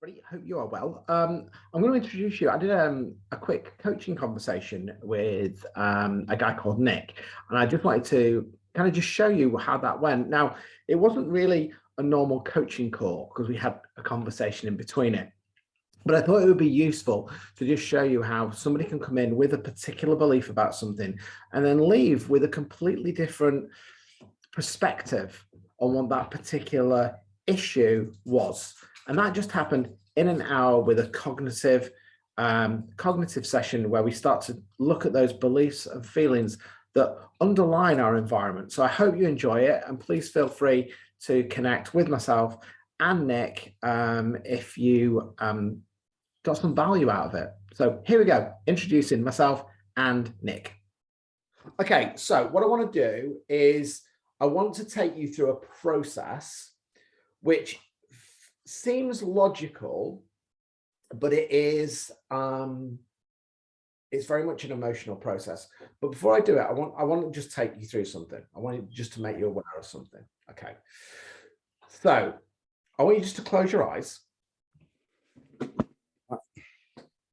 Everybody, hope you are well. I'm going to introduce you. I did a quick coaching conversation with a guy called Nick, and I just wanted to kind of just show you how that went. Now, it wasn't really a normal coaching call because we had a conversation in between it, but I thought it would be useful to just show you how somebody can come in with a particular belief about something and then leave with a completely different perspective on what that particular issue was. And that just happened in an hour with a cognitive session where we start to look at those beliefs and feelings that underline our environment. So I hope you enjoy it, and please feel free to connect with myself and Nick if you got some value out of it. So here we go, introducing myself and Nick. Okay, so what I want to do is I want to take you through a process which seems logical, but it is it's very much an emotional process. But before I do it, I want to just take you through something. I want you just to make you aware of something. Okay. So I want you just to close your eyes.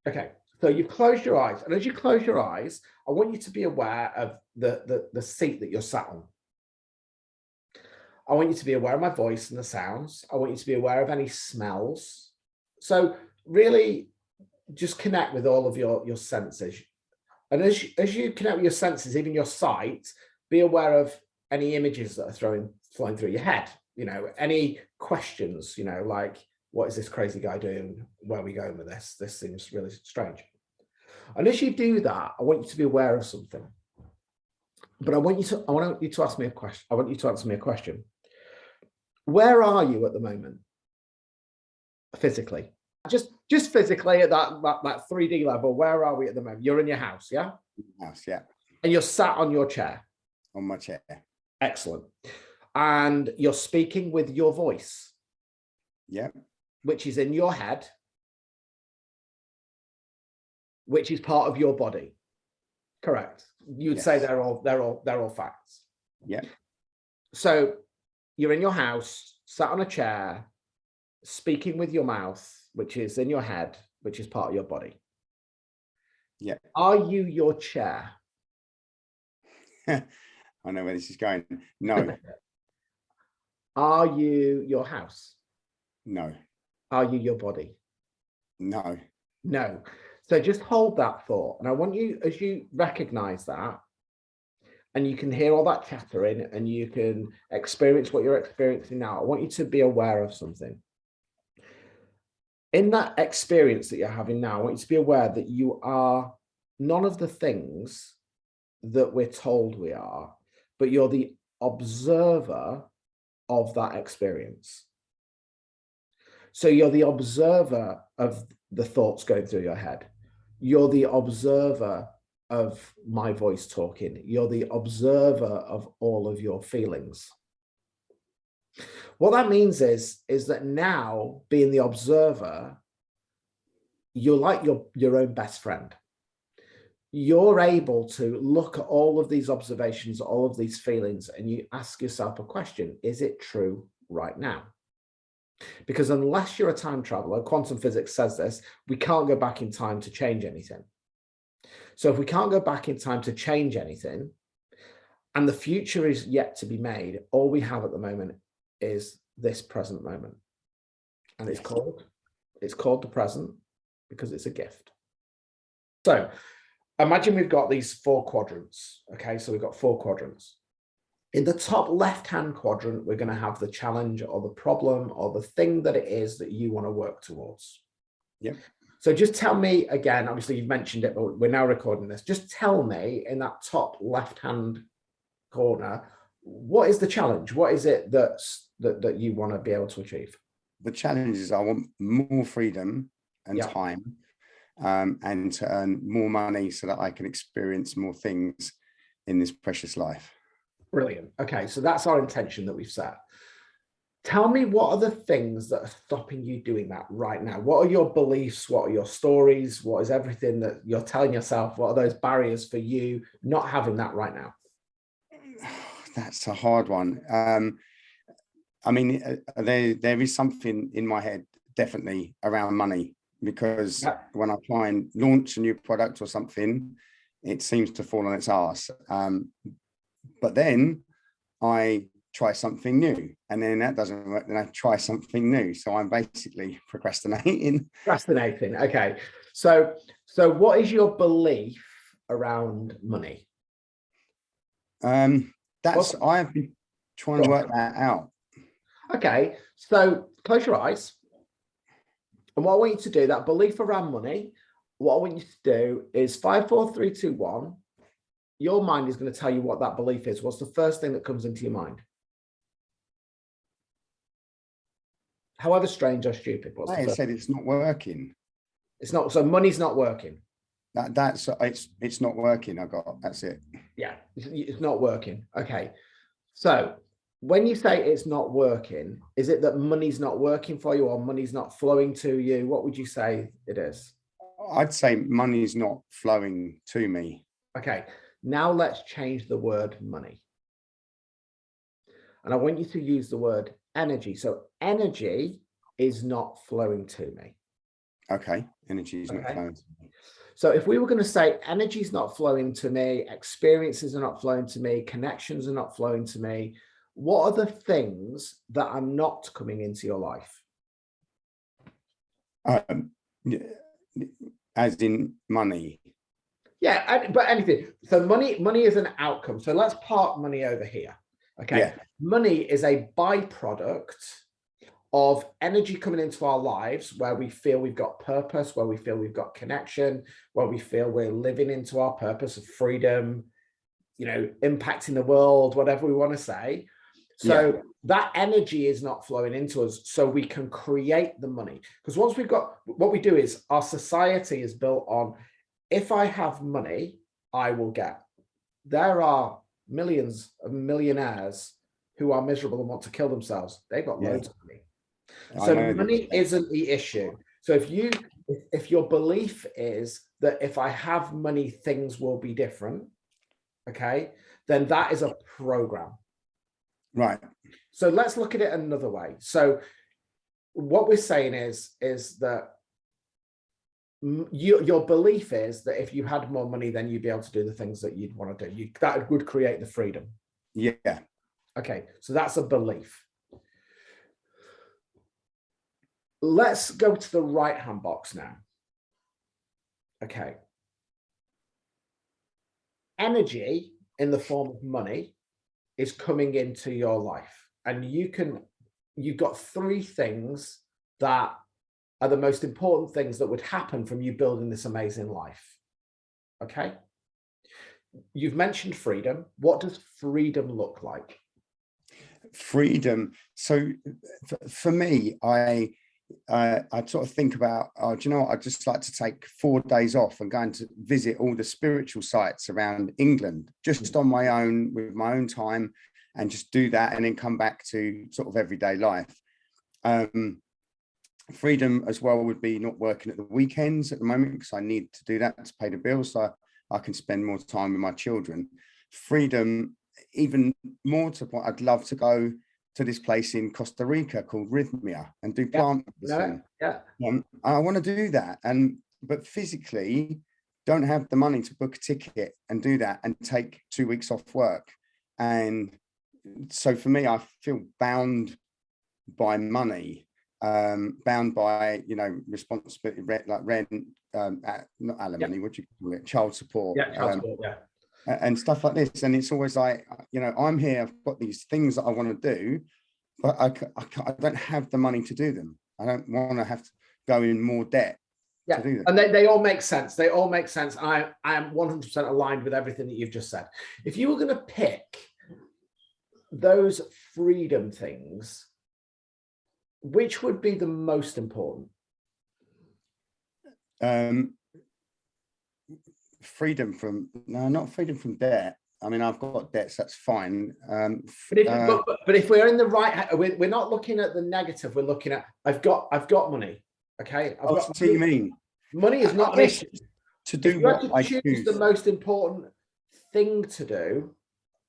Okay. So you've closed your eyes, and as you close your eyes, I want you to be aware of the seat that you're sat on. I want you to be aware of my voice and the sounds. I want you to be aware of any smells. So really just connect with all of your senses. And as you connect with your senses, even your sight, be aware of any images that are flying through your head. You know, any questions, you know, like, what is this crazy guy doing? Where are we going with this? This seems really strange. And as you do that, I want you to be aware of something. But I want you to ask me a question. I want you to answer me a question. Where are you at the moment? Physically. Just physically at that 3D level, where are we at the moment? You're in your house, yeah? House, yeah. And you're sat on your chair. On my chair. Excellent. And you're speaking with your voice. Yeah. Which is in your head, which is part of your body. Correct. You'd say they're all facts. Yeah. So you're in your house, sat on a chair, speaking with your mouth, which is in your head, which is part of your body. Yeah. Are you your chair? I know where this is going. No. Are you your house? No. Are you your body? No. No. So just hold that thought. And I want you, as you recognize that, and you can hear all that chattering and you can experience what you're experiencing now, I want you to be aware of something. In that experience that you're having now, I want you to be aware that you are none of the things that we're told we are, but you're the observer of that experience. So you're the observer of the thoughts going through your head. You're the observer of my voice talking. You're the observer of all of your feelings. What that means is that now, being the observer, you're like your own best friend. You're able to look at all of these observations, all of these feelings, and you ask yourself a question: is it true right now? Because unless you're a time traveler, quantum physics says this, we can't go back in time to change anything. So if we can't go back in time to change anything, and the future is yet to be made, all we have at the moment is this present moment. And it's called the present because it's a gift. So imagine we've got these 4 quadrants. Okay, so we've got 4 quadrants. In the top left-hand quadrant, we're going to have the challenge or the problem or the thing that it is that you want to work towards. Yeah. So just tell me again, obviously you've mentioned it, but we're now recording this. Just tell me in that top left-hand corner, what is the challenge? What is it that you want to be able to achieve? The challenge is I want more freedom and time, and to earn more money so that I can experience more things in this precious life. Brilliant. Okay, so that's our intention that we've set. Tell me, what are the things that are stopping you doing that right now? What are your beliefs? What are your stories? What is everything that you're telling yourself? What are those barriers for you not having that right now? That's a hard one. I mean, there is something in my head definitely around money, because when I try and launch a new product or something, it seems to fall on its arse. But then I try something new, and then that doesn't work, then I try something new. So I'm basically procrastinating. Procrastinating. Okay. So what is your belief around money? I've been trying to work that out. Okay. So close your eyes. And what I want you to do, that belief around money, what I want you to do is 5, 4, 3, 2, 1. Your mind is going to tell you what that belief is. What's the first thing that comes into your mind? However strange or stupid. I said it's not working. It's not. So money's not working. It's not working. That's it. Yeah, it's not working. Okay. So when you say it's not working, is it that money's not working for you, or money's not flowing to you? What would you say it is? I'd say money's not flowing to me. Okay. Now let's change the word money. And I want you to use the word energy. So energy is not flowing to me. Okay. Energy is not flowing to me. So if we were going to say energy is not flowing to me, experiences are not flowing to me, connections are not flowing to me, what are the things that are not coming into your life? As in money. Yeah, but anything. So money is an outcome. So let's park money over here. Okay. Yeah. Money is a byproduct of energy coming into our lives, where we feel we've got purpose, where we feel we've got connection, where we feel we're living into our purpose of freedom, impacting the world, whatever we want to say. So that energy is not flowing into us, so we can create the money. Because once we've got, what we do is, our society is built on, if I have money, I will get. There are millions of millionaires who are miserable and want to kill themselves. They've got loads of money. So money isn't the issue. So if your belief is that if I have money, things will be different, okay, then that is a program. Right. So let's look at it another way. So what we're saying is that your belief is that if you had more money, then you'd be able to do the things that you'd want to do. That would create the freedom. Yeah. Okay. So that's a belief. Let's go to the right-hand box now. Okay. Energy in the form of money is coming into your life. And you've got 3 things that are the most important things that would happen from you building this amazing life. Okay. You've mentioned freedom. What does freedom look like? Freedom. So for me, I sort of think about, do you know what? I'd just like to take 4 days off and going to visit all the spiritual sites around England, just on my own, with my own time, and just do that, and then come back to sort of everyday life. Freedom as well would be not working at the weekends at the moment, because I need to do that to pay the bills, so I can spend more time with my children. Freedom, even more to the point, I'd love to go to this place in Costa Rica called Rhythmia and do plant medicine. I want to do that, but physically don't have the money to book a ticket and do that and take 2 weeks off work. And so for me, I feel bound by money, bound by responsibility, like rent, not alimony, what do you call it, child support, and stuff like this. And it's always like, I'm here, I've got these things that I want to do, but I don't have the money to do them. I don't want to have to go in more debt to do them. And they all make sense. They all make sense. I am 100% aligned with everything that you've just said. If you were going to pick those freedom things, which would be the most important? Freedom from, no, not freedom from debt. I mean, I've got debts, that's fine. But if we're in the right, we're not looking at the negative. We're looking at, I've got money. Okay. What do you mean? Money is not an issue. To do what I choose. The most important thing to do,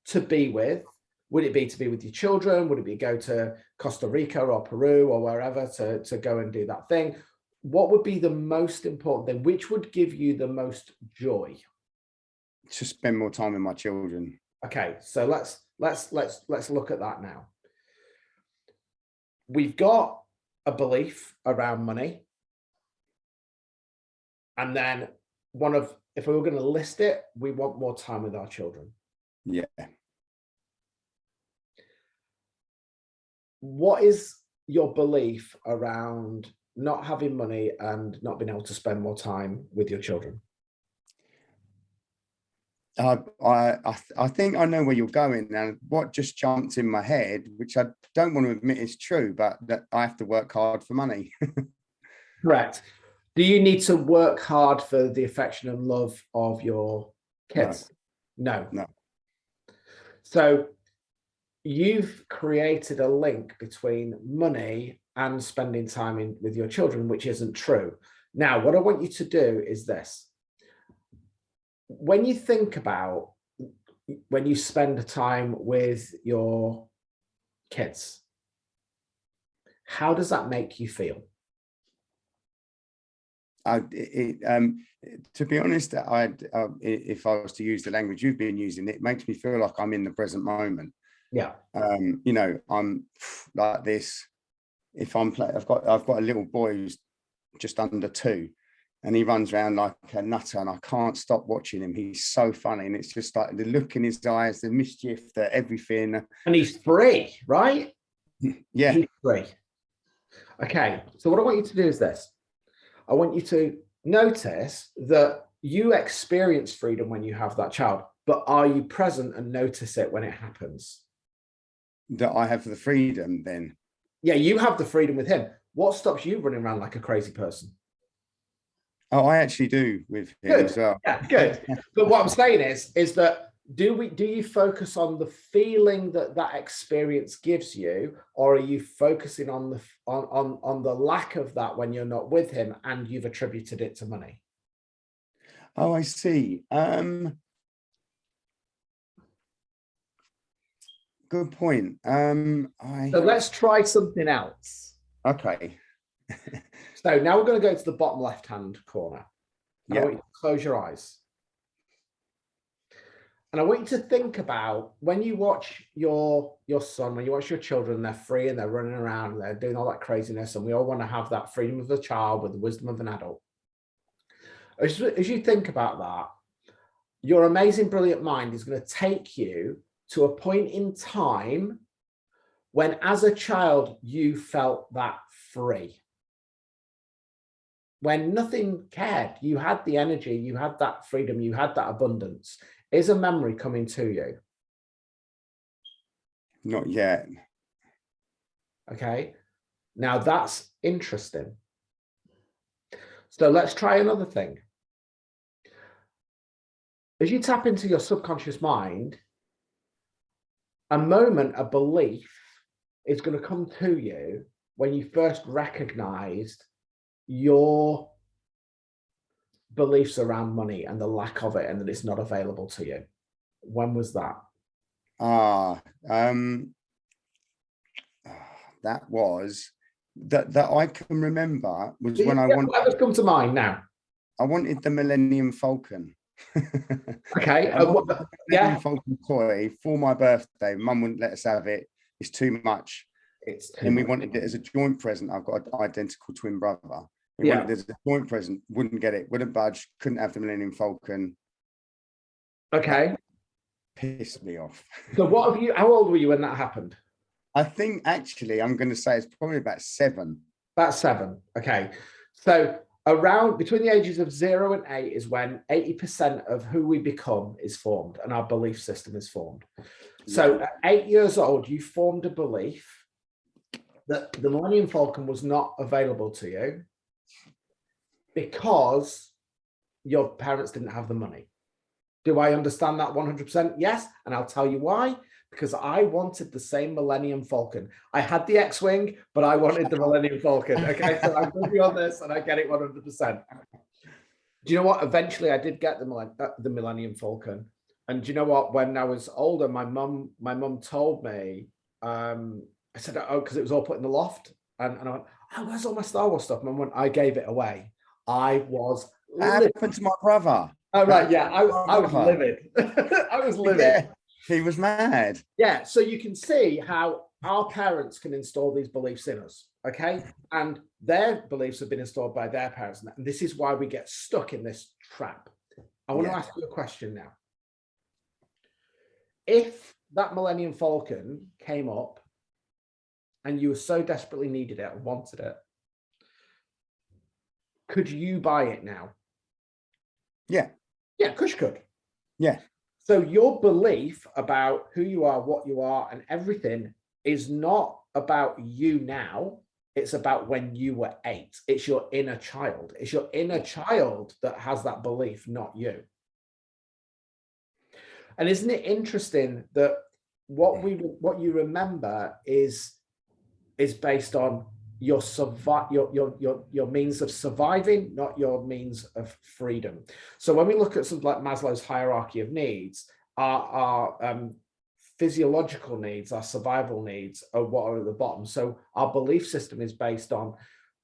to be with, Would it be to be with your children? Would it be go to Costa Rica or Peru or wherever to go and do that thing? What would be the most important thing? Which would give you the most joy? To spend more time with my children. Okay, so let's look at that now. We've got a belief around money. And then if we were going to list it, we want more time with our children. Yeah. What is your belief around not having money and not being able to spend more time with your children? I think I know where you're going, and what just jumped in my head, which I don't want to admit is true, but that I have to work hard for money. Correct. Do you need to work hard for the affection and love of your kids? No. So you've created a link between money and spending time with your children, which isn't true. Now, what I want you to do is this. When you think about when you spend time with your kids, how does that make you feel? To be honest, if I was to use the language you've been using, it makes me feel like I'm in the present moment. Yeah. You know, I'm like this. If I'm playing, I've got a little boy who's just under 2, and he runs around like a nutter, and I can't stop watching him. He's so funny, and it's just like the look in his eyes, the mischief, the everything. And he's 3, right? Yeah. He's 3. Okay, so what I want you to do is this. I want you to notice that you experience freedom when you have that child, but are you present and notice it when it happens? That I have the freedom then. Yeah, you have the freedom with him. What stops you running around like a crazy person? Oh, I actually do with him Good. as well. Yeah, good. But what I'm saying is that do you focus on the feeling that experience gives you, or are you focusing on the lack of that when you're not with him and you've attributed it to money? Oh, I see. Good point. So let's try something else. Okay. So now we're going to go to the bottom left-hand corner. Yeah. I want you to close your eyes. And I want you to think about when you watch your son, when you watch your children, they're free and they're running around and they're doing all that craziness, and we all want to have that freedom of a child with the wisdom of an adult. As you think about that, your amazing, brilliant mind is going to take you to a point in time when, as a child, you felt that free. When nothing cared, you had the energy, you had that freedom, you had that abundance. Is a memory coming to you? Not yet. Okay. Now that's interesting. So let's try another thing. As you tap into your subconscious mind, a moment, a belief is going to come to you when you first recognized your beliefs around money and the lack of it, and that it's not available to you. When was that? That was that I can remember was when I wanted. Whatever's come to mind now. I wanted the Millennium Falcon. Okay. Millennium Falcon toy for my birthday. Mum wouldn't let us have it. It's too much. And we wanted it as a joint present. I've got an identical twin brother. We wanted it as a joint present. Wouldn't get it. Wouldn't budge. Couldn't have the Millennium Falcon. Okay. That pissed me off. So what have you? How old were you when that happened? I think actually I'm going to say it's probably about 7. About 7. Okay. So around between the ages of 0 and 8 is when 80% of who we become is formed and our belief system is formed. So at 8 years old, you formed a belief that the Millennium Falcon was not available to you because your parents didn't have the money. Do I understand that 100%? Yes. And I'll tell you why. Because I wanted the same Millennium Falcon. I had the X-Wing, but I wanted the Millennium Falcon. Okay, so I'm with you on this, and I get it 100%. Do you know what? Eventually, I did get the Millennium Falcon, And do you know what? When I was older, my mum told me, I said, oh, because it was all put in the loft. And I went, oh, where's all my Star Wars stuff? Mum went, I gave it away. I was That livid. happened to my brother. Oh, That right. Yeah. happened to I my was brother. livid. I was livid. Yeah, he was mad. Yeah. So you can see how our parents can install these beliefs in us. Okay. And their beliefs have been installed by their parents. And this is why we get stuck in this trap. I want to ask you a question now. If that Millennium Falcon came up and you so desperately needed it and wanted it, could you buy it now? Yeah. Yeah, of course you could. Yeah. So your belief about who you are, what you are, and everything is not about you now. It's about when you were 8. It's your inner child. It's your inner child that has that belief, not you. And isn't it interesting that what you remember is based on your means of surviving, not your means of freedom. So when we look at something like Maslow's hierarchy of needs, our physiological needs, our survival needs are what are at the bottom. So our belief system is based on,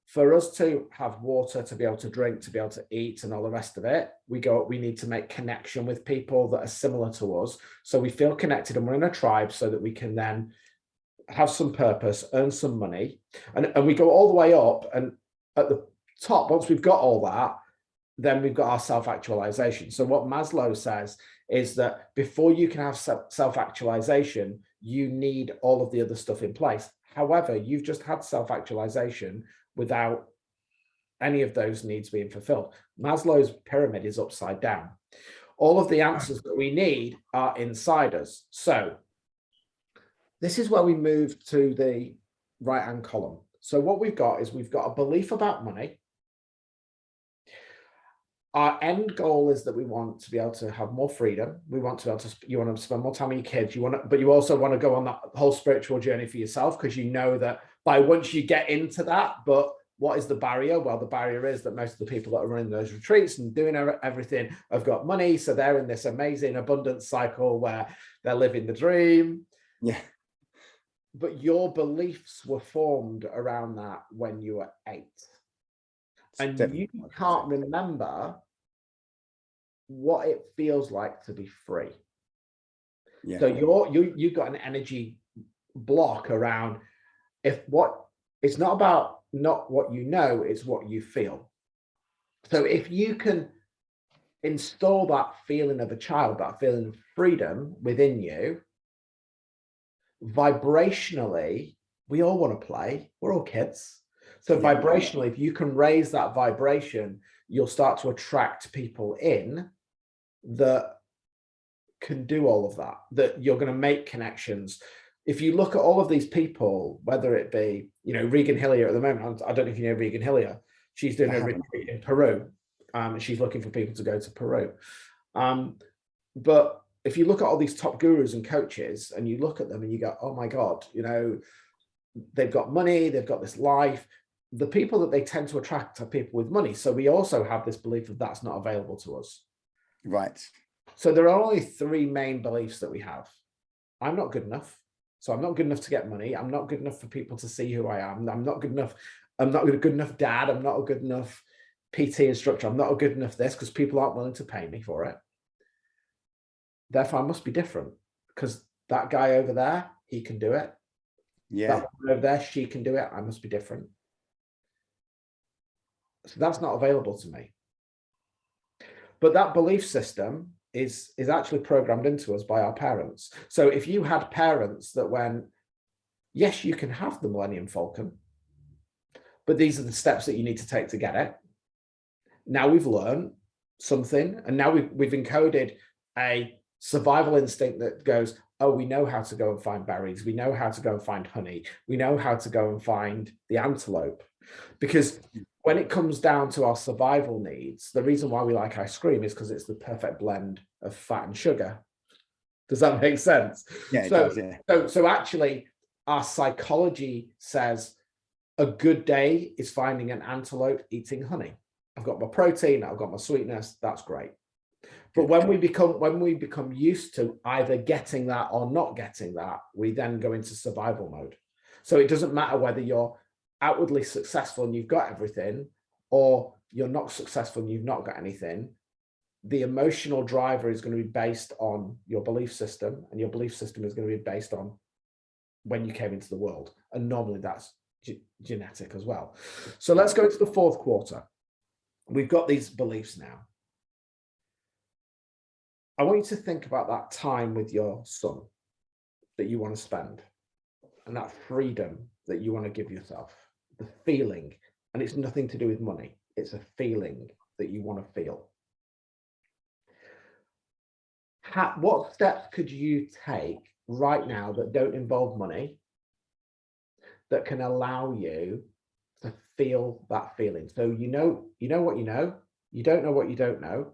for us to have water, to be able to drink, to be able to eat, and all the rest of it, we need to make connection with people that are similar to us. So we feel connected and we're in a tribe so that we can then have some purpose, earn some money. And we go all the way up. And at the top, once we've got all that, then we've got our self-actualization. So what Maslow says is that before you can have self-actualization, you need all of the other stuff in place. However, you've just had self-actualization without any of those needs being fulfilled. Maslow's pyramid is upside down. All of the answers that we need are inside us. So this is where we move to the right-hand column. So what we've got is we've got a belief about money. Our end goal is that we want to be able to have more freedom. We want to be able to, you want to spend more time with your kids. But you also want to go on that whole spiritual journey for yourself, because you know that once you get into that, but what is the barrier? Well, the barrier is that most of the people that are running those retreats and doing everything have got money. So they're in this amazing abundance cycle where they're living the dream. Yeah. But your beliefs were formed around that when you were 8. And you can't remember what it feels like to be free. Yeah. So you've got an energy block around it's not about not what you know, it's what you feel. So if you can install that feeling of a child, that feeling of freedom within you, vibrationally, we all want to play. We're all kids. So vibrationally, if you can raise that vibration, you'll start to attract people in that can do all of that, that you're going to make connections. If you look at all of these people, whether it be, Regan Hillier at the moment, I don't know if you know Regan Hillier, she's doing a retreat in Peru. She's looking for people to go to Peru. But if you look at all these top gurus and coaches and you look at them and you go, oh my God, they've got money, they've got this life. The people that they tend to attract are people with money. So we also have this belief that that's not available to us. Right. So there are only 3 main beliefs that we have. I'm not good enough. So I'm not good enough to get money. I'm not good enough for people to see who I am. I'm not good enough. I'm not a good enough dad. I'm not a good enough PT instructor. I'm not a good enough this because people aren't willing to pay me for it. Therefore, I must be different because that guy over there, he can do it. Yeah. That woman over there, she can do it. I must be different. So that's not available to me. But that belief system is actually programmed into us by our parents. So if you had parents that went, yes, you can have the Millennium Falcon, but these are the steps that you need to take to get it. Now we've learned something, and now we've encoded a survival instinct that goes, oh, we know how to go and find berries. We know how to go and find honey. We know how to go and find the antelope. Because when it comes down to our survival needs, the reason why we like ice cream is because it's the perfect blend of fat and sugar. Does that make sense? Yeah, it does, yeah. So actually, our psychology says a good day is finding an antelope eating honey. I've got my protein, I've got my sweetness, that's great. But when we become used to either getting that or not getting that, we then go into survival mode. So it doesn't matter whether you're outwardly successful and you've got everything, or you're not successful and you've not got anything. The emotional driver is going to be based on your belief system, and your belief system is going to be based on when you came into the world. And normally that's genetic as well. So let's go into the fourth quarter. We've got these beliefs now. I want you to think about that time with your son that you want to spend, and that freedom that you want to give yourself, the feeling, and it's nothing to do with money. It's a feeling that you want to feel. What steps could you take right now that don't involve money that can allow you to feel that feeling? So you know what you know, you don't know what you don't know,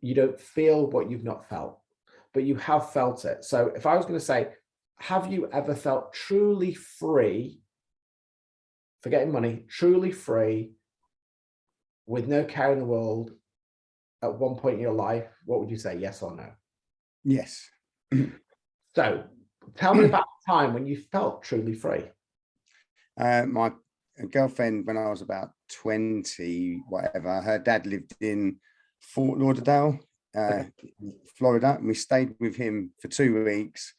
you don't feel what you've not felt, but you have felt it. So if I was going to say, have you ever felt truly free, forgetting money, truly free, with no care in the world at one point in your life? What would you say, yes or no? Yes. So tell me about the time when you felt truly free. My girlfriend, when I was about 20, whatever, her dad lived in Fort Lauderdale, Florida, and we stayed with him for 2 weeks,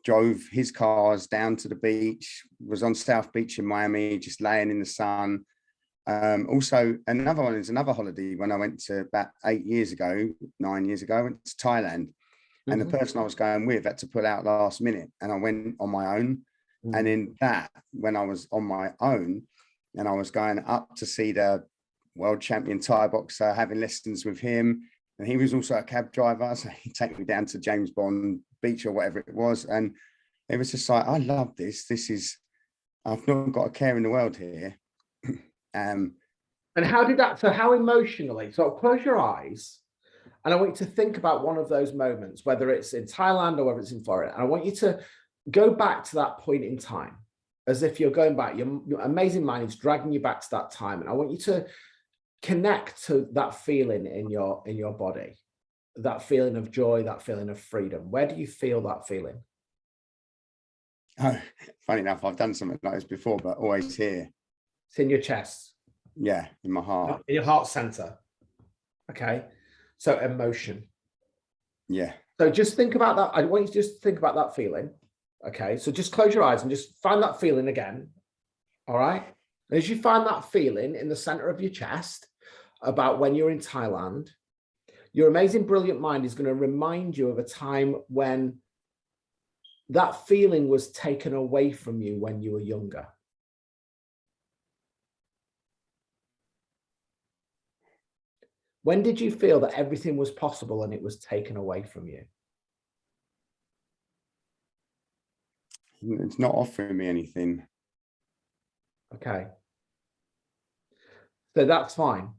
drove his cars down to the beach, was on South Beach in Miami, just laying in the sun. Also, another one is another holiday when I went to about 9 years ago, I went to Thailand. And the person I was going with had to pull out last minute, and I went on my own. And in that, when I was on my own and I was going up to see the world champion Thai boxer, having lessons with him, and he was also a cab driver, so he'd take me down to James Bond Beach or whatever it was. And it was just like, I love this. I've not got a care in the world here. And how did that, so how emotionally, so close your eyes. And I want you to think about one of those moments, whether it's in Thailand or whether it's in Florida. And I want you to go back to that point in time, as if you're going back. Your amazing mind is dragging you back to that time. And I want you to connect to that feeling in your body, that feeling of joy, that feeling of freedom. Where do you feel that feeling? Oh, funny enough, I've done something like this before, but always here. It's in your chest. Yeah, in my heart. In your heart center. Okay. So emotion. Yeah. So just think about that. I want you to just think about that feeling. Okay. So just close your eyes and just find that feeling again. All right. And as you find that feeling in the center of your chest about when you're in Thailand, your amazing, brilliant mind is going to remind you of a time when that feeling was taken away from you when you were younger. When did you feel that everything was possible and it was taken away from you? It's not offering me anything. Okay. So that's fine.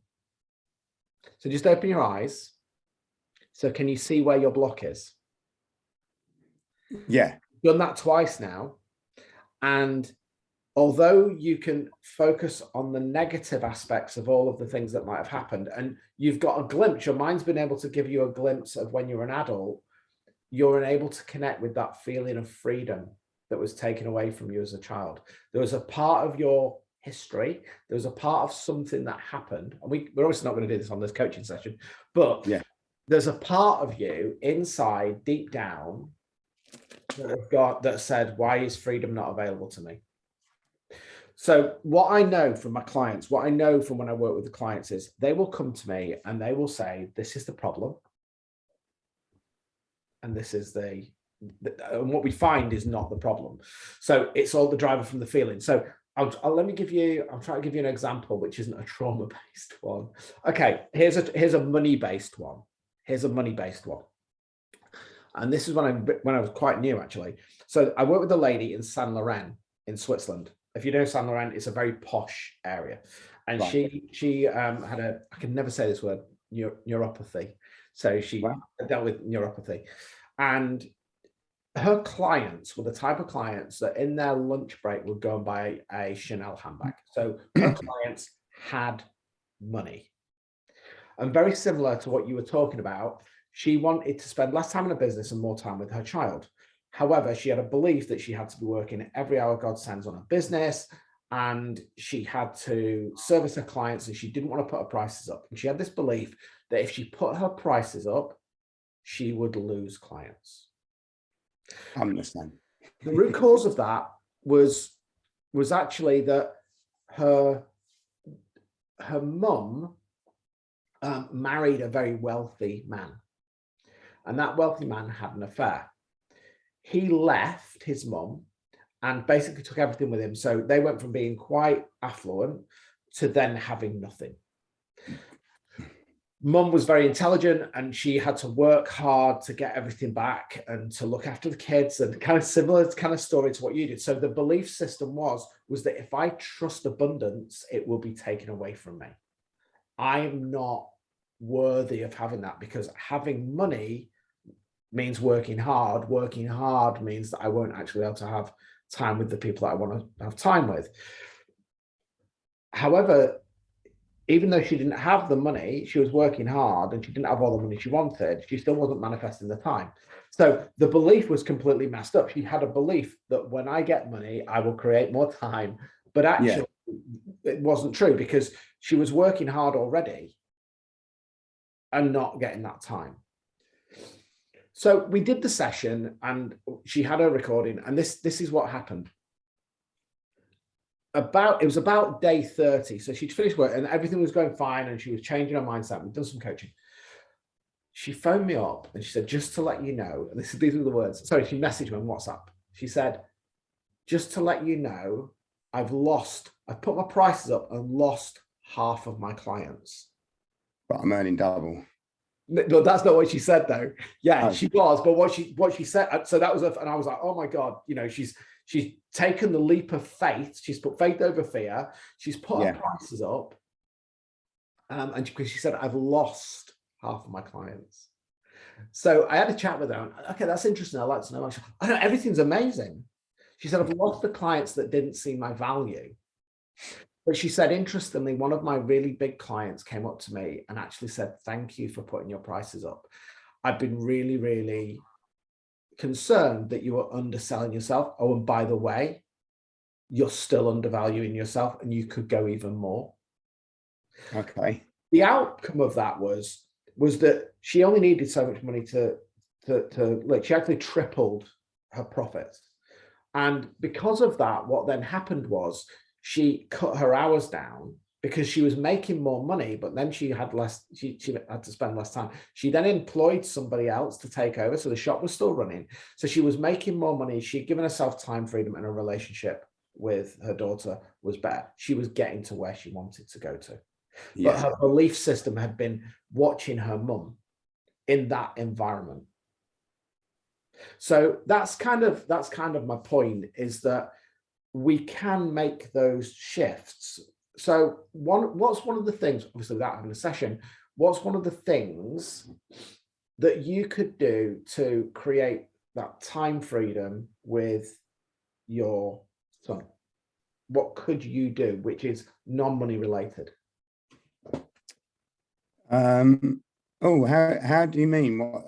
So just open your eyes. So can you see where your block is? Yeah. You've done that twice now. And although you can focus on the negative aspects of all of the things that might have happened, and you've got a glimpse, your mind's been able to give you a glimpse of when you're an adult, you're unable to connect with that feeling of freedom that was taken away from you as a child. There was a part of your history, there was a part of something that happened. And we're obviously not going to do this on this coaching session, but yeah, there's a part of you inside, deep down, that said, why is freedom not available to me? So what I know from my clients, what I know from when I work with the clients is they will come to me and they will say, this is the problem. And this is and what we find is not the problem. So it's all the driver from the feeling. So I'm trying to give you an example, which isn't a trauma-based one. Okay, here's a money-based one. Here's a money-based one. And this is when I was quite new, actually. So I worked with a lady in Saint Laurent in Switzerland. If you know Saint Laurent, it's a very posh area. And right. she had I can never say this word, neuropathy. So she dealt with neuropathy. And her clients were the type of clients that in their lunch break would go and buy a Chanel handbag. So her clients had money. And very similar to what you were talking about, she wanted to spend less time in her business and more time with her child. However, she had a belief that she had to be working every hour God sends on her business, and she had to service her clients, and she didn't want to put her prices up. And she had this belief that if she put her prices up, she would lose clients. I understand. The root cause of that was actually that her mum married a very wealthy man, and that wealthy man had an affair. He left his mum and basically took everything with him. So they went from being quite affluent to then having nothing. Mum was very intelligent, and she had to work hard to get everything back and to look after the kids, and kind of similar kind of story to what you did. So the belief system was that if I trust abundance, it will be taken away from me. I'm not worthy of having that, because having money means working hard. Working hard means that I won't actually be able to have time with the people that I want to have time with. However, even though she didn't have the money, she was working hard and she didn't have all the money she wanted, she still wasn't manifesting the time. So the belief was completely messed up. She had a belief that when I get money, I will create more time. But actually, it wasn't true, because she was working hard already and not getting that time. So we did the session, and she had her recording, and this is what happened. It was about day 30. So she'd finished work and everything was going fine, and she was changing her mindset. We'd done some coaching. She phoned me up and she said, just to let you know, and these were the words. Sorry, she messaged me on WhatsApp. She said, just to let you know, I've put my prices up and lost half of my clients. But I'm earning double. No, that's not what she said, though. Yeah, she was, but what she said, so that was, and I was like, oh my God, she's taken the leap of faith. She's put faith over fear. She's put her prices up, and because she said, I've lost half of my clients. So I had a chat with her. And, okay, that's interesting. I'd like to know. I know everything's amazing. She said, I've lost the clients that didn't see my value. But she said, interestingly, one of my really big clients came up to me and actually said, thank you for putting your prices up. I've been really, really concerned that you are underselling yourself. Oh, and by the way, you're still undervaluing yourself and you could go even more. Okay. The outcome of that was that she only needed so much money to like, she actually tripled her profits. And because of that, what then happened was she cut her hours down, because she was making more money, but then she had less, she had to spend less time. She then employed somebody else to take over. So the shop was still running. So she was making more money. She'd given herself time freedom, and her relationship with her daughter was better. She was getting to where she wanted to go to. Yeah. But her belief system had been watching her mum in that environment. So that's kind of my point, is that we can make those shifts. So what's one of the things, obviously without having a session, what's one of the things that you could do to create that time freedom with your son? What could you do, which is non-money related? How do you mean? What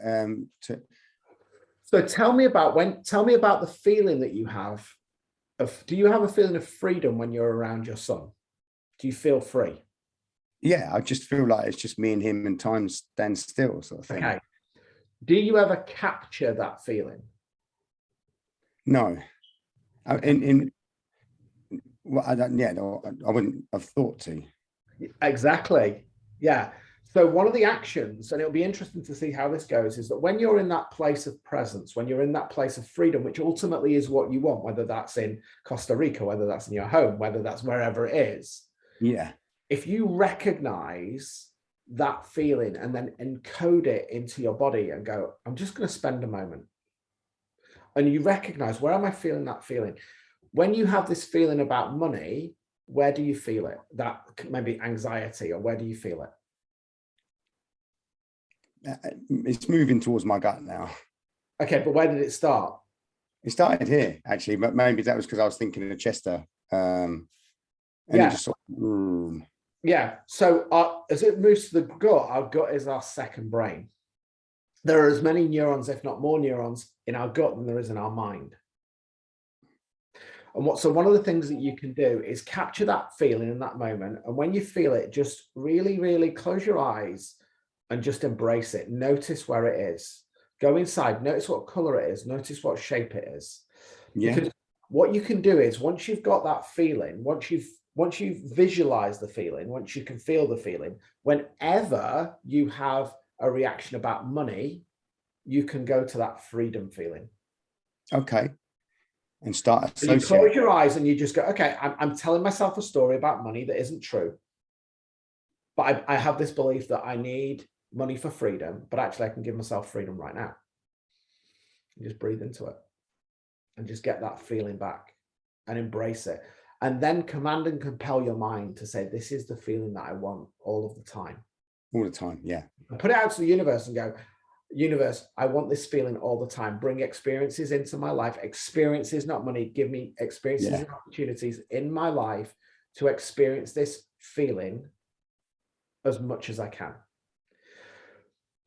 So tell me about the feeling that you have do you have a feeling of freedom when you're around your son? Do you feel free? Yeah, I just feel like it's just me and him, and time stands still, sort of thing. Okay. Do you ever capture that feeling? No. Well, I don't. Yeah, no, I wouldn't have thought to. Exactly. Yeah. So one of the actions, and it'll be interesting to see how this goes, is that when you're in that place of presence, when you're in that place of freedom, which ultimately is what you want, whether that's in Costa Rica, whether that's in your home, whether that's wherever it is. Yeah. If you recognize that feeling and then encode it into your body and go, I'm just going to spend a moment. And you recognize, where am I feeling that feeling? When you have this feeling about money, where do you feel it? That maybe anxiety, or where do you feel it? It's moving towards my gut now. Okay, but where did it start? It started here, actually, but maybe that was because I was thinking of Chester. And yeah. it just sort of, Yeah. So as it moves to the gut, our gut is our second brain. There are as many neurons, if not more neurons, in our gut than there is in our mind. And so one of the things that you can do is capture that feeling in that moment. And when you feel it, just really, really close your eyes and just embrace it. Notice where it is. Go inside, notice what color it is, notice what shape it is. Yeah. Because what you can do is once you've got that feeling, once you've visualized the feeling, once you can feel the feeling, whenever you have a reaction about money, you can go to that freedom feeling. Okay. And start So you associating. close your eyes and you just go, okay, I'm telling myself a story about money that isn't true. But I have this belief that I need money for freedom, but actually I can give myself freedom right now. You just breathe into it and just get that feeling back and embrace it. And then command and compel your mind to say, this is the feeling that I want all of the time. All the time. Yeah. And put it out to the universe and go, universe, I want this feeling all the time. Bring experiences into my life. Experiences, not money. Give me experiences and opportunities in my life to experience this feeling as much as I can.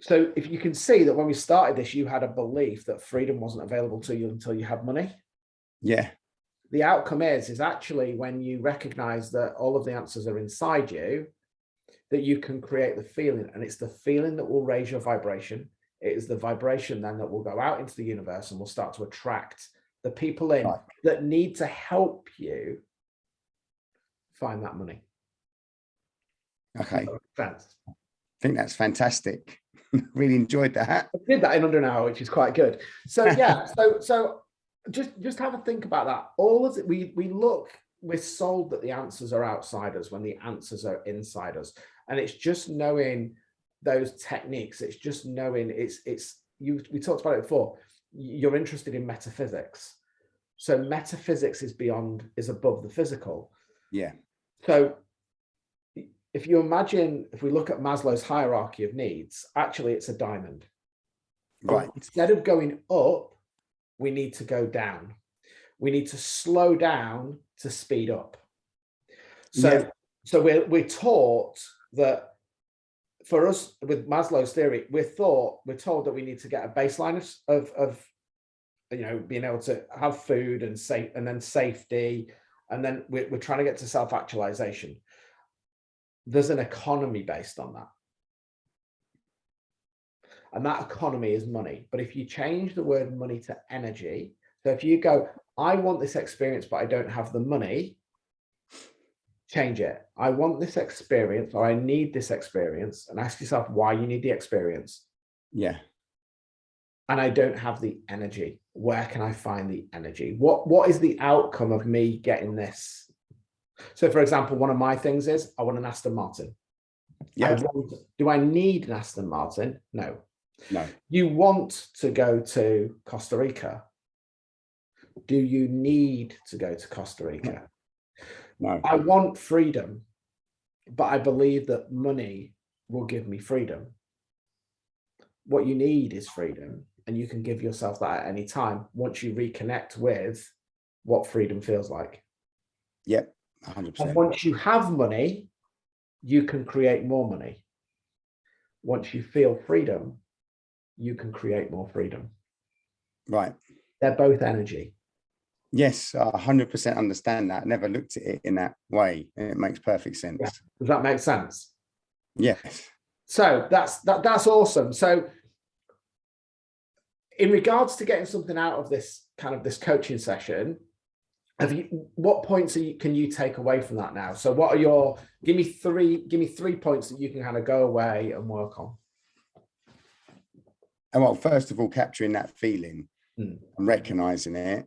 So if you can see that when we started this, you had a belief that freedom wasn't available to you until you had money. Yeah. The outcome is actually when you recognize that all of the answers are inside you, that you can create the feeling, and it's the feeling that will raise your vibration. It is the vibration then that will go out into the universe and will start to attract the people in that need to help you find that money. Okay. Thanks. I think that's fantastic. Really enjoyed that. I did that in under an hour, which is quite good. So yeah, so just have a think about that. All of it, we're sold that the answers are outside us when the answers are inside us. And it's just knowing those techniques. It's just knowing we talked about it before. You're interested in metaphysics. So metaphysics is above the physical. Yeah. So if you imagine, if we look at Maslow's hierarchy of needs, actually it's a diamond. Right. Instead of going up, we need to go down. We need to slow down to speed up. So we're taught that, for us with Maslow's theory, we're told that we need to get a baseline of being able to have food and then safety, and then we're trying to get to self-actualization. There's an economy based on that. And that economy is money. But if you change the word money to energy, so if you go, I want this experience, but I don't have the money, change it. I want this experience, or I need this experience, and ask yourself why you need the experience. Yeah. And I don't have the energy. Where can I find the energy? What is the outcome of me getting this? So for example, one of my things is I want an Aston Martin. Yeah. Do I need an Aston Martin? No. No. You want to go to Costa Rica. Do you need to go to Costa Rica? No. I want freedom, but I believe that money will give me freedom. What you need is freedom, and you can give yourself that at any time once you reconnect with what freedom feels like. Yep, 100%. And once you have money, you can create more money. Once you feel freedom, you can create more freedom. Right. They're both energy. Yes, I 100% understand that. I never looked at it in that way. It makes perfect sense. Yeah. Does that make sense? Yes. So that's awesome. So in regards to getting something out of this coaching session, what points can you take away from that now? So what are give me three points that you can kind of go away and work on. And well, first of all, capturing that feeling and recognizing it.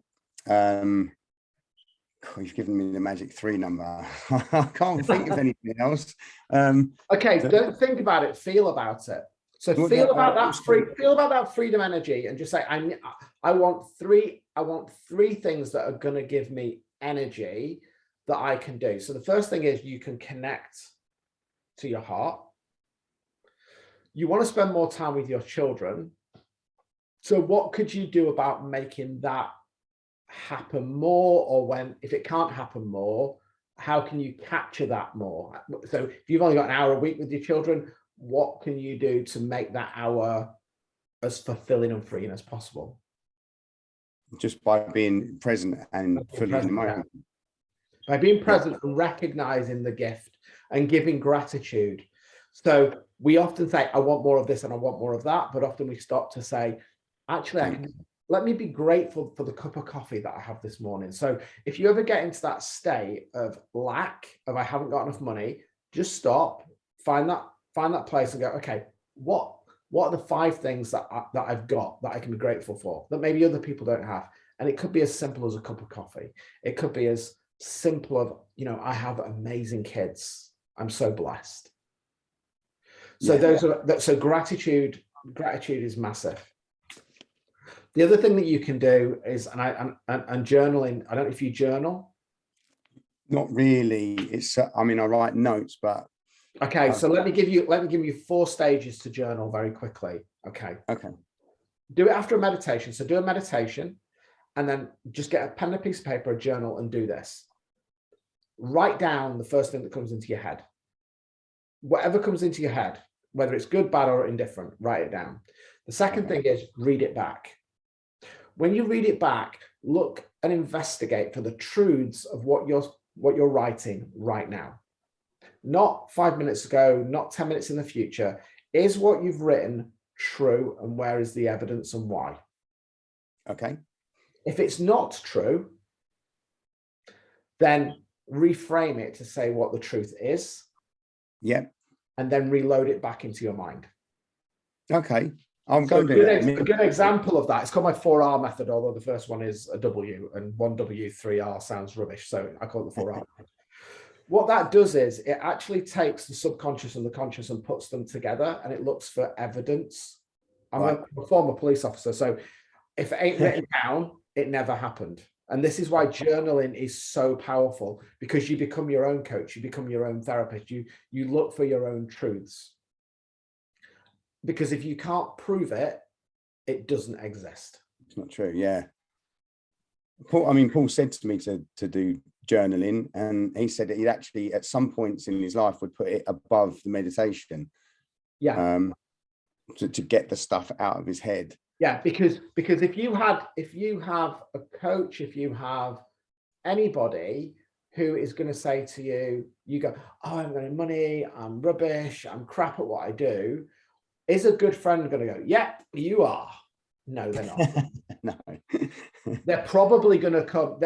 You've given me the magic 3 number. I can't think of anything else. Okay, don't think about it. Feel about it. So feel about that freedom energy, and just say, I want three things that are going to give me energy that I can do. So the first thing is you can connect to your heart. You want to spend more time with your children. So what could you do about making that happen more, or if it can't happen more, how can you capture that more? So if you've only got an hour a week with your children, what can you do to make that hour as fulfilling and freeing as possible? Just by being present and fully in the moment. By being present and recognizing the gift and giving gratitude. So we often say, I want more of this and I want more of that, but often we stop to say, actually, let me be grateful for the cup of coffee that I have this morning. So if you ever get into that state of lack, of I haven't got enough money, just stop, find that place and go, okay, what are the 5 things that I've got that I can be grateful for that maybe other people don't have? And it could be as simple as a cup of coffee. It could be as simple of, I have amazing kids. I'm so blessed. So so gratitude is massive. The other thing that you can do is, and journaling. I don't know if you journal. Not really. It's, I mean, I write notes, but. Okay, so let me give you 4 stages to journal very quickly. Okay. Do it after a meditation. So do a meditation and then just get a pen and a piece of paper, a journal, and do this. Write down the first thing that comes into your head. Whatever comes into your head, whether it's good, bad, or indifferent, write it down. The second thing is read it back. When you read it back, look and investigate for the truths of what you're writing right now. Not 5 minutes ago, not 10 minutes in the future. Is what you've written true, and where is the evidence and why? Okay. If it's not true, then reframe it to say what the truth is. Yep. And then reload it back into your mind. Okay. I'm So going to do that. A good example of that, it's called my 4R method, although the first one is a W, and 1W, 3R sounds rubbish. So I call it the 4R. What that does is it actually takes the subconscious and the conscious and puts them together, and it looks for evidence. I'm a former police officer, so if it ain't written down, it never happened. And this is why journaling is so powerful, because you become your own coach, you become your own therapist, you look for your own truths. Because if you can't prove it, it doesn't exist. It's not true. Yeah. Paul said to me to do journaling, and he said that he'd actually at some points in his life would put it above the meditation. Yeah. To get the stuff out of his head. Yeah, because if you have a coach, if you have anybody who is going to say to you, you go, oh, I'm getting money, I'm rubbish, I'm crap at what I do. Is a good friend going to go, yeah, you are? No, they're not. No. They're probably going to come.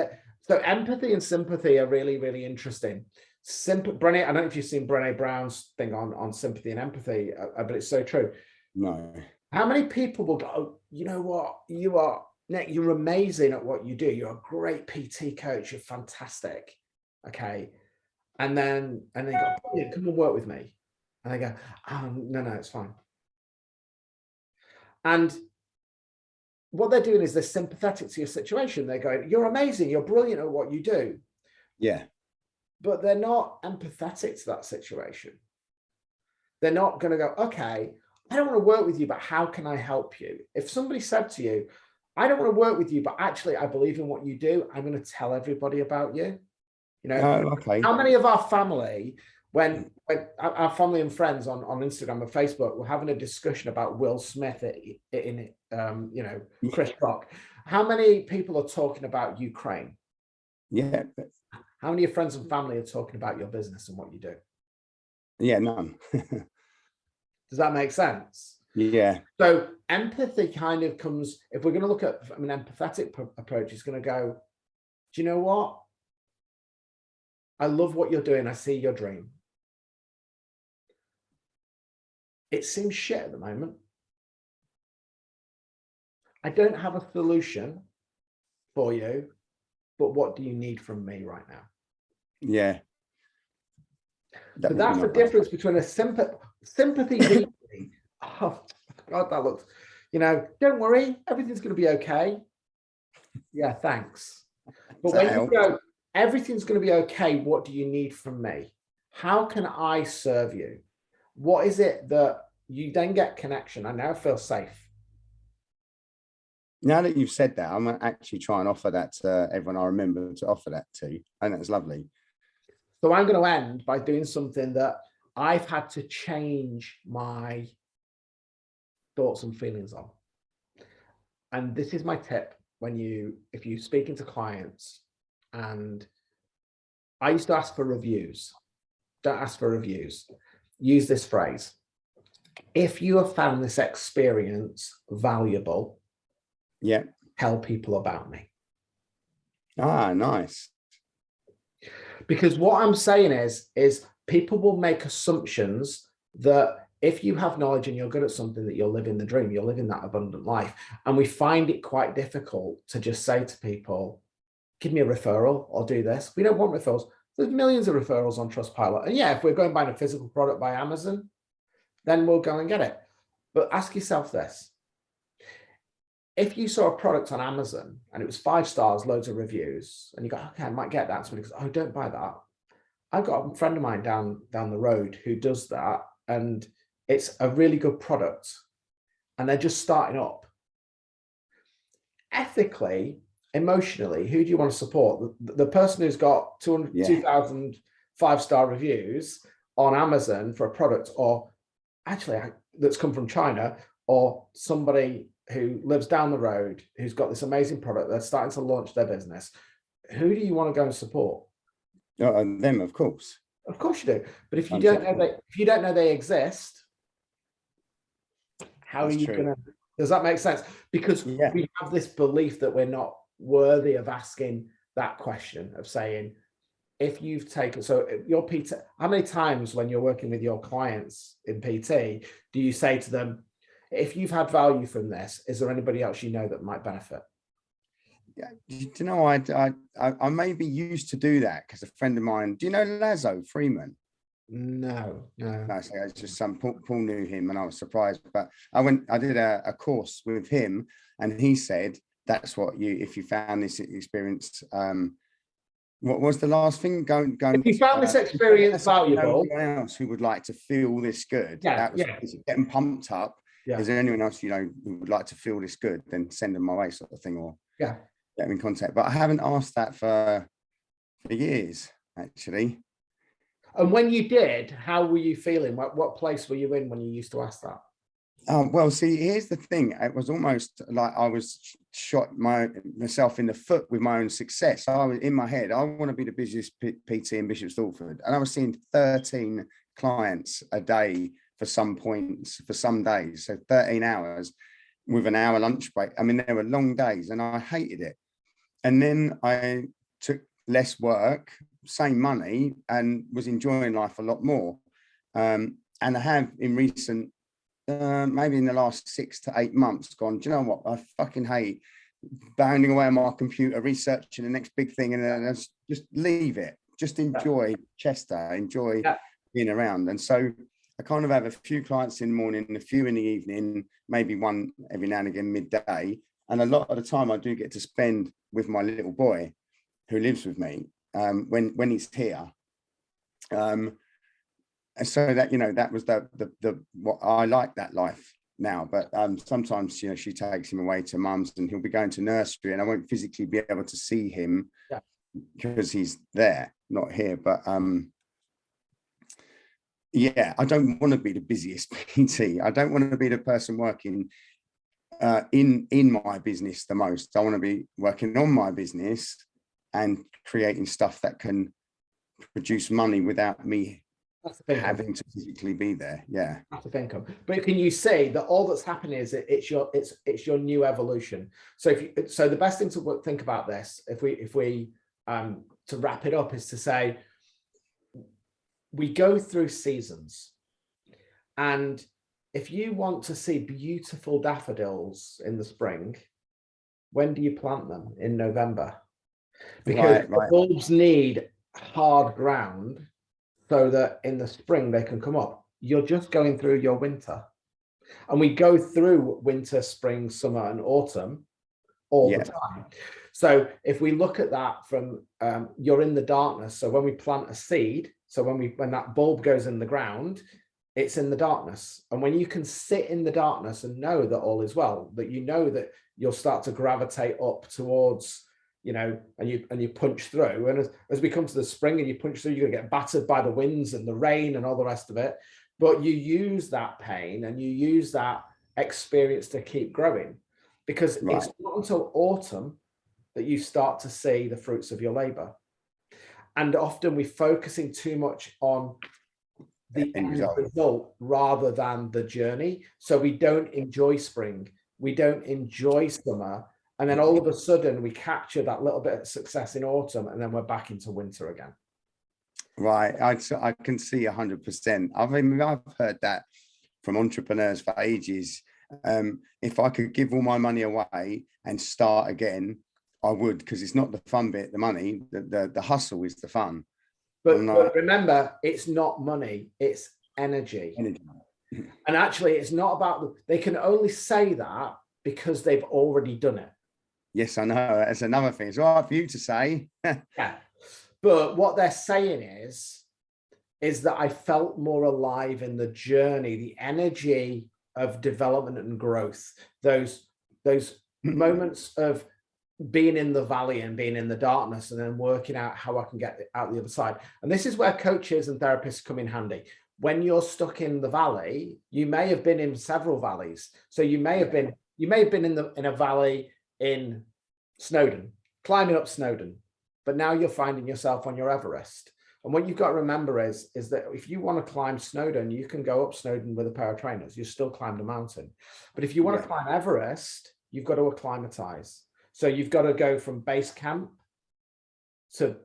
So empathy and sympathy are really, really interesting. Brené, I don't know if you've seen Brené Brown's thing on sympathy and empathy, but it's so true. No. How many people will go, oh, you know what, Nick, you're amazing at what you do. You're a great PT coach. You're fantastic. Okay. And then they go, yeah, come and work with me. And they go, no, it's fine. And what they're doing is they're sympathetic to your situation. They're going, you're amazing. You're brilliant at what you do. Yeah. But they're not empathetic to that situation. They're not going to go, okay, I don't want to work with you, but how can I help you? If somebody said to you, I don't want to work with you, but actually I believe in what you do, I'm going to tell everybody about you. Okay. How many of our family, when our family and friends on Instagram and Facebook were having a discussion about Will Smith in Chris Rock, how many people are talking about Ukraine? Yeah. How many of your friends and family are talking about your business and what you do? Yeah, none. Does that make sense? Yeah. So empathy kind of comes, if we're going to look at an empathetic approach, it's going to go, do you know what? I love what you're doing. I see your dream. It seems shit at the moment. I don't have a solution for you, but what do you need from me right now? Yeah. So that's the difference between a sympathy deeply. Oh God, that looks, don't worry, everything's going to be okay. Yeah, thanks. But when you go, everything's going to be okay, what do you need from me? How can I serve you? What is it that you then get connection? I now feel safe. Now that you've said that, I'm going to actually try and offer that to everyone I remember to offer that to. And that's lovely. So I'm going to end by doing something that I've had to change my thoughts and feelings on. And this is my tip if you're speaking to clients, and I used to ask for reviews. Don't ask for reviews. Use this phrase. If you have found this experience valuable, Yeah. tell people about me. Ah, nice. Because what I'm saying is people will make assumptions that if you have knowledge and you're good at something, that you're living the dream, you're living that abundant life. And we find it quite difficult to just say to people, give me a referral or do this. We don't want referrals. There's millions of referrals on Trustpilot. And yeah, if we're going buying a physical product by Amazon, then we'll go and get it. But ask yourself this. If you saw a product on Amazon and it was 5 stars, loads of reviews, and you go, okay, I might get that. Somebody goes, oh, don't buy that. I've got a friend of mine down the road who does that, and it's a really good product, and they're just starting up. Ethically, emotionally, who do you want to support? The person who's got 2,000 5-star reviews on Amazon for a product, or actually that's come from China, or somebody who lives down the road who's got this amazing product, they're starting to launch their business. Who do you want to go and support? Them, of course. Of course you do. But if you don't know they exist, how are you going to? Does that make sense? Because we have this belief that we're not worthy of asking that question, of saying, if you've taken, so your PT, how many times when you're working with your clients in PT, do you say to them, if you've had value from this, is there anybody else you know that might benefit? Yeah, do you know, I may be used to do that because a friend of mine, do you know Lazo Freeman? No. So it's just Paul knew him, and I was surprised. But I did a course with him, and he said that's what if you found this experience, what was the last thing? If you found this experience valuable, anyone else who would like to feel this good? That was getting pumped up. Yeah. Is there anyone else who would like to feel this good? Then send them my way, sort of thing, or get them in contact. But I haven't asked that for years, actually. And when you did, how were you feeling? What place were you in when you used to ask that? Well, see, here's the thing. It was almost like I was shot myself in the foot with my own success. I was in my head, I want to be the busiest PT in Bishop Stortford. And I was seeing 13 clients a day for some points, for some days. So 13 hours with an hour lunch break. I mean, they were long days and I hated it. And then I took less work, same money, and was enjoying life a lot more. And I have in recent, maybe in the last 6 to 8 months, gone, do you know what? I fucking hate bounding away on my computer, researching the next big thing, and then just leave it. Just enjoy Chester, enjoy being around. And so I kind of have a few clients in the morning, a few in the evening, maybe one every now and again midday. And a lot of the time I do get to spend with my little boy who lives with me when he's here. And so that, that was the what I like that life now. But sometimes, she takes him away to mum's and he'll be going to nursery and I won't physically be able to see him because he's there, not here. But I don't want to be the busiest PT. I don't want to be the person working in my business the most. I want to be working on my business and creating stuff that can produce money without me having to physically be there. Passive income. But can you say that all that's happening is it's your new evolution? So the best thing to think about this, if we to wrap it up, is to say we go through seasons, and if you want to see beautiful daffodils in the spring, when do you plant them? In November, because the bulbs need hard ground so that in the spring they can come up. You're just going through your winter, and we go through winter, spring, summer, and autumn all the time. So if we look at that from you're in the darkness. So when we plant a seed, so when that bulb goes in the ground, it's in the darkness. And when you can sit in the darkness and know that all is well, that that you'll start to gravitate up towards you know, and you punch through. And as we come to the spring and you punch through, you're gonna get battered by the winds and the rain and all the rest of it. But you use that pain and you use that experience to keep growing, because Right. it's not until autumn that you start to see the fruits of your labor. And often we're focusing too much on the End end result. result rather than the journey. So we don't enjoy spring, we don't enjoy summer, and then all of a sudden we capture that little bit of success in autumn, and then we're back into winter again. Right. I can see 100%. I've heard that from entrepreneurs for ages. If I could give all my money away and start again, I would, because it's not the fun bit, the money, the hustle is the fun. But remember, it's not money, it's energy. And actually, it's not about, they can only say that because they've already done it. Yes, I know. That's another thing. It's all right for you to say. Yeah. But what they're saying is that I felt more alive in the journey, the energy of development and growth, those moments of being in the valley and being in the darkness, and then working out how I can get out the other side. And this is where coaches and therapists come in handy. When you're stuck in the valley, you may have been in several valleys. So you may have been in a valley in Snowdon, climbing up Snowdon, but now you're finding yourself on your Everest. And what you've got to remember is that if you want to climb Snowdon, you can go up Snowdon with a pair of trainers. You still climbed a mountain. But if you want to climb Everest, you've got to acclimatize. So you've got to go from base camp to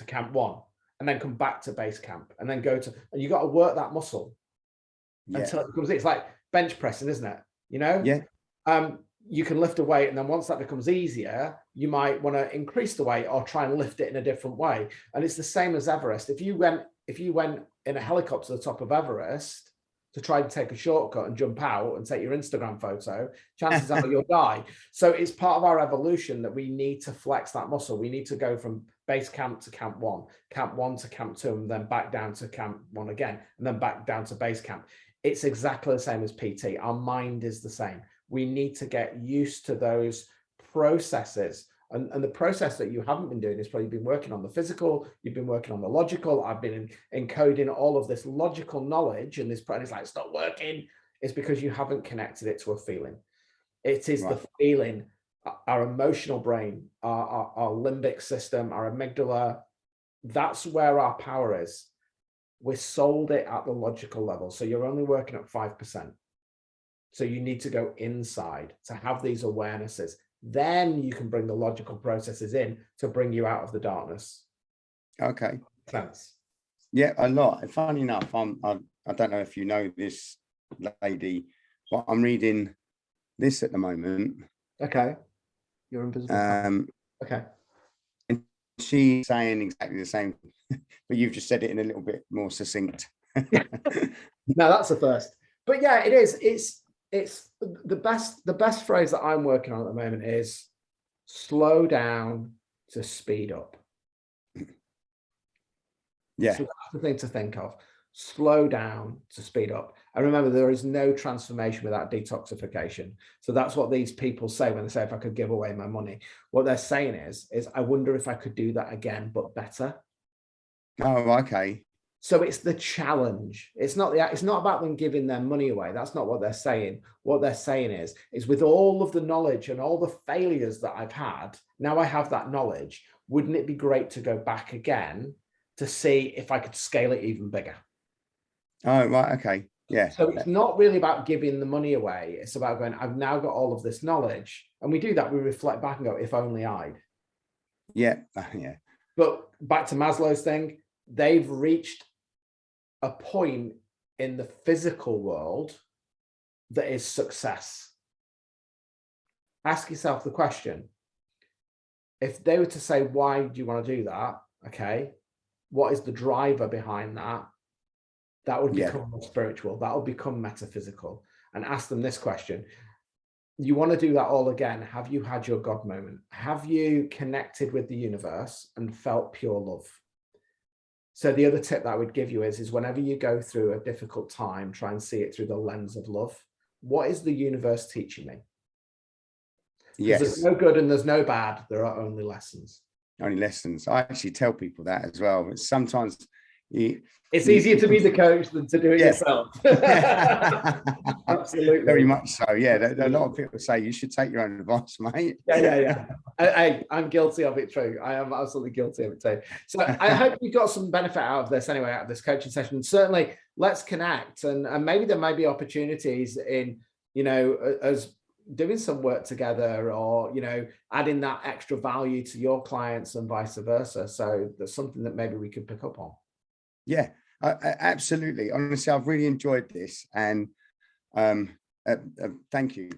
camp 1, and then come back to base camp, and then and you've got to work that muscle until it becomes, it's like bench pressing, isn't it? You know? Yeah. You can lift a weight, and then once that becomes easier, you might want to increase the weight or try and lift it in a different way. And it's the same as Everest. If you went in a helicopter to the top of Everest to try and take a shortcut and jump out and take your Instagram photo, chances are you'll die. So it's part of our evolution that we need to flex that muscle. We need to go from base camp to camp 1, camp 1 to camp 2, and then back down to camp 1 again, and then back down to base camp. It's exactly the same as PT. Our mind is the same. We need to get used to those processes. And the process that you haven't been doing is probably been working on the physical, you've been working on the logical. I've been encoding all of this logical knowledge, and it's like, it's not working. It's because you haven't connected it to a feeling. It is the feeling, our emotional brain, our limbic system, our amygdala. That's where our power is. We're sold it at the logical level. So you're only working at 5%. So you need to go inside to have these awarenesses. Then you can bring the logical processes in to bring you out of the darkness. Okay. Sense? Yeah, a lot. Funny enough, I don't know if you know this lady, but I'm reading this at the moment. Okay. You're invisible. Okay. And she's saying exactly the same, but you've just said it in a little bit more succinct. No, that's the first. But yeah, it is. It's the best phrase that I'm working on at the moment is slow down to speed up. Yeah. So that's the thing to think of. Slow down to speed up. And remember, there is no transformation without detoxification. So that's what these people say when they say, if I could give away my money. What they're saying is I wonder if I could do that again, but better. Oh, okay. So it's the challenge. It's not about them giving their money away. That's not what they're saying. What they're saying is with all of the knowledge and all the failures that I've had, now I have that knowledge. Wouldn't it be great to go back again to see if I could scale it even bigger? Oh, right. Okay. Yeah. So it's not really about giving the money away. It's about going, I've now got all of this knowledge. And we do that. We reflect back and go, if only I'd. Yeah. Yeah. But back to Maslow's thing, they've reached a point in the physical world that is success. Ask yourself the question, if they were to say, why do you want to do that? Okay. What is the driver behind that? That would become more spiritual. That would become metaphysical. And ask them this question. You want to do that all again. Have you had your God moment? Have you connected with the universe and felt pure love? So the other tip that I would give you is whenever you go through a difficult time, try and see it through the lens of love. What is the universe teaching me? Because there's Yes, no good and there's no bad. There are only lessons. only lessons. I actually tell people that as well. But sometimes It's easier to be the coach than to do it yeah. yourself. Absolutely. Very much so. Yeah, a lot of people say you should take your own advice, mate. Yeah. I'm guilty of it too. I am absolutely guilty of it too. So I hope you got some benefit out of this anyway, out of this coaching session. And certainly let's connect, and maybe there may be opportunities in, as doing some work together, or, adding that extra value to your clients and vice versa. So there's something that maybe we could pick up on. Yeah, absolutely. Honestly, I've really enjoyed this, and thank you.